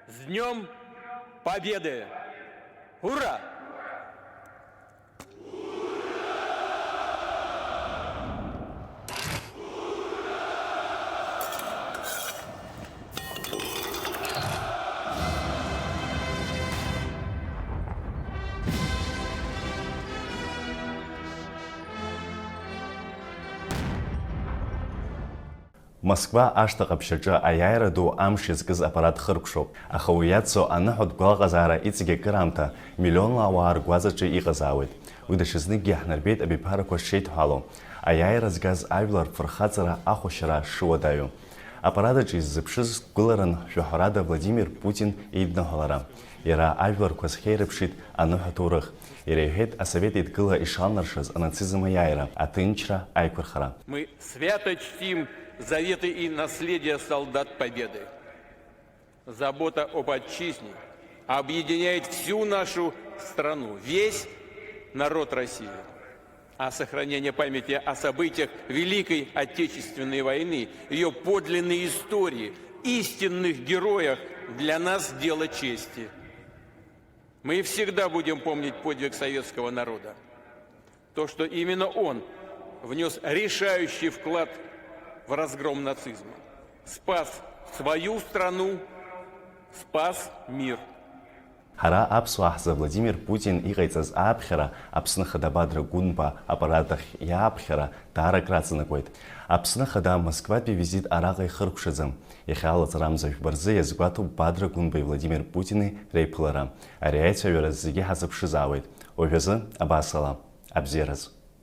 С Днем Победы! Ура! Москва аштаҟа ԥшьаҿы аиааира ду амш изкыз аппарат хыркәшоуп, аха уи иацу аныҳәатә гәаҟазаара иҵегь акыраамҭа миллионла ауаа ргәаҵаҿы иҟазаауеит. Уи даҽазныкгьы иаҳнарбеит абиԥарақәа шеидҳәало, аиааира згаз ажәлар рфырхаҵара ахәашьара шуадаҩу. Аппаратаҿы иззыԥшыз гәыларан шәаҳәарада Владимир Путин еидныҳәалара. Иара ажәларқәа зхеирыԥшит аныҳәа ҭоурых. Иара иҳәеит асовет еидгыла ишалнаршаз анацизм аиааира, аҭынчра, аиқәырхара. Мы свято чтим заветы и наследие солдат Победы. Забота об отчизне объединяет всю нашу страну, весь народ России. А сохранение памяти о событиях Великой Отечественной войны, ее подлинной истории, истинных героях для нас дело чести. Мы всегда будем помнить подвиг советского народа. То, что именно он внес решающий вклад в разгром нацизма. Спас свою страну, спас мир. Ҳара аԥсуаа ҳзы Владимир Путин иҟаиҵаз ааԥхьара Аԥсны Хада Бадра Гәынба аппарат ахь иааԥхьара даарак раҵанакуеит. Аԥсны Хада Москватәи визит араҟа ихыркәшаӡам. Иахьалаҵара амзажәба рзы иазгәаҭоуп Бадра Гәынбеи Владимир Путини реиԥылара. Ари аицәажәара зегьы ҳазыԥшызаауеит. Уажәазы абасала, абзиараз.